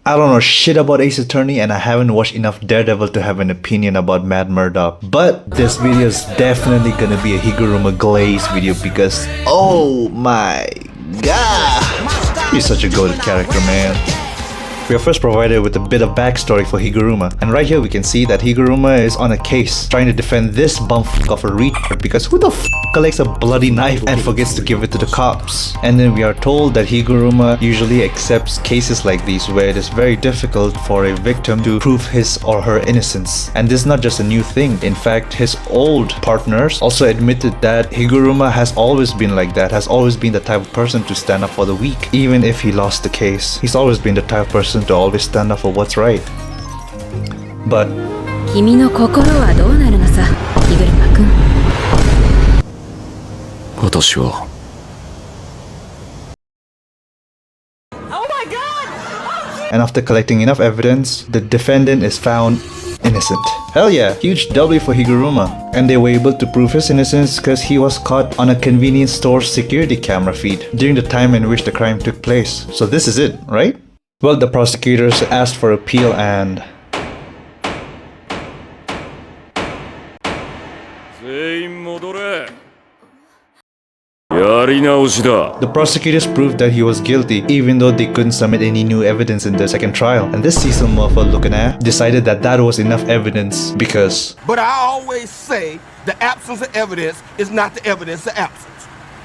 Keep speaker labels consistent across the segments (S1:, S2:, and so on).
S1: I don't know shit about Ace Attorney and I haven't watched enough Daredevil to have an opinion about Matt Murdock. But this video is definitely gonna be a Higuruma Glaze video because oh my god, he's such a goated character, man. We are first provided with a bit of backstory for Higuruma, and right here we can see that Higuruma is on a case trying to defend this bumfuck of a retard because who the f collects a bloody knife and forgets to give it to the cops? And then we are told that Higuruma usually accepts cases like these where it is very difficult for a victim to prove his or her innocence. And this is not just a new thing. In fact, his old partners also admitted that Higuruma has always been like that, has always been the type of person to stand up for the weak. Even if he lost the case, he's always been the type of person to always stand up for what's right. But
S2: 君の心はどうなるのさ、Higuruma君。
S3: 私は。
S1: And after collecting enough evidence, the defendant is found innocent. Hell yeah, huge W for Higuruma. And they were able to prove his innocence because he was caught on a convenience store security camera feed during the time in which the crime took place. So this is it, right? Well, the prosecutors asked for appeal and the prosecutors proved that he was guilty even though they couldn't submit any new evidence in the second trial. And this seasoned motherfucker looking at decided that that was enough evidence because...
S4: But I always say the absence of evidence is not the evidence of absence.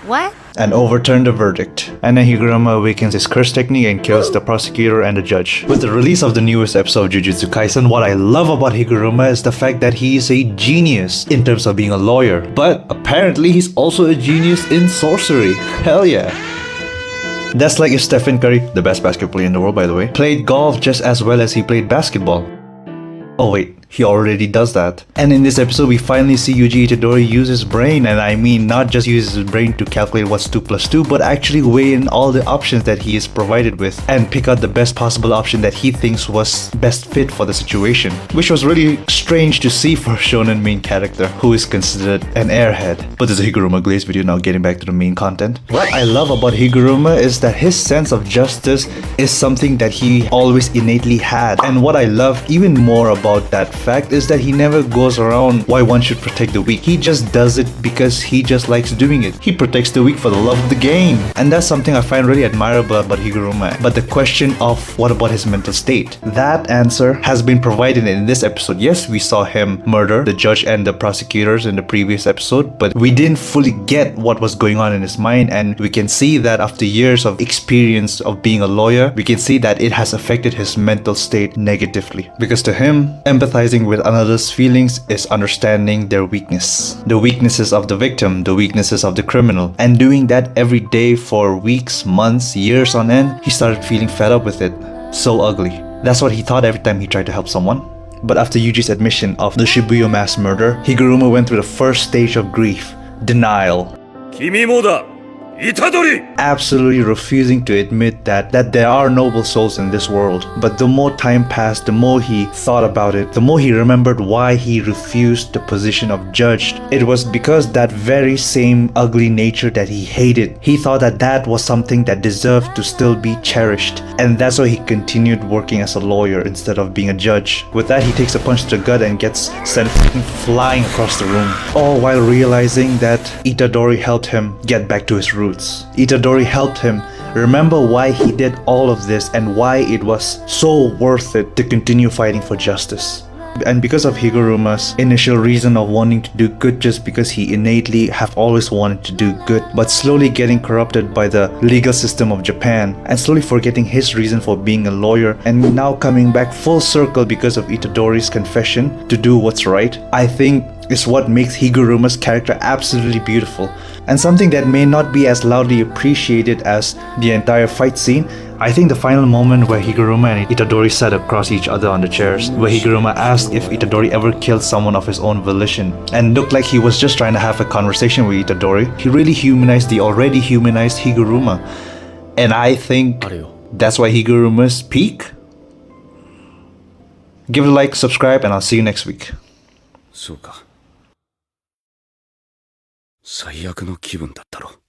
S2: What?
S1: And overturned the verdict. And then Higuruma awakens his curse technique and kills the prosecutor and the judge. With the release of the newest episode of Jujutsu Kaisen, what I love about Higuruma is the fact that he is a genius in terms of being a lawyer. But apparently he's also a genius in sorcery. Hell yeah. That's like if Stephen Curry, the best basketball player in the world by the way, played golf just as well as he played basketball. Oh wait, he already does that. And in this episode, we finally see Yuji Itadori use his brain, and I mean not just use his brain to calculate what's 2 plus 2, but actually weigh in all the options that he is provided with and pick out the best possible option that he thinks was best fit for the situation. Which was really strange to see for a shonen main character who is considered an airhead. But this is a Higuruma Glaze video now, getting back to the main content. What I love about Higuruma is that his sense of justice is something that he always innately had. And what I love even more about that fact is that he never goes around why one should protect the weak. He just does it because he just likes doing it. He protects the weak for the love of the game. And that's something I find really admirable about Higuruma. But the question of what about his mental state? That answer has been provided in this episode. Yes, we saw him murder the judge and the prosecutors in the previous episode, but we didn't fully get what was going on in his mind, and we can see that after years of experience of being a lawyer, we can see that it has affected his mental state negatively. Because to him, empathizing with another's feelings is understanding their weakness. The weaknesses of the victim, the weaknesses of the criminal. And doing that every day for weeks, months, years on end, he started feeling fed up with it. So ugly. That's what he thought every time he tried to help someone. But after Yuji's admission of the Shibuya mass murder, Higuruma went through the first stage of grief, denial. Absolutely refusing to admit that there are noble souls in this world. But the more time passed, the more he thought about it, the more he remembered why he refused the position of judge. It was because that very same ugly nature that he hated, he thought that that was something that deserved to still be cherished. And that's why he continued working as a lawyer instead of being a judge. With that, he takes a punch to the gut and gets sent flying across the room. All while realizing that Itadori helped him get back to his roots. Itadori helped him remember why he did all of this and why it was so worth it to continue fighting for justice. And because of Higuruma's initial reason of wanting to do good just because he innately have always wanted to do good, but slowly getting corrupted by the legal system of Japan and slowly forgetting his reason for being a lawyer and now coming back full circle because of Itadori's confession to do what's right, I think is what makes Higuruma's character absolutely beautiful. And something that may not be as loudly appreciated as the entire fight scene, I think the final moment where Higuruma and Itadori sat across each other on the chairs, where Higuruma asked if Itadori ever killed someone of his own volition, and looked like he was just trying to have a conversation with Itadori. He really humanized the already humanized Higuruma. And I think that's why Higuruma's peak. Give it a like, subscribe, and I'll see you next week.
S3: そうか。最悪の気分だったろ。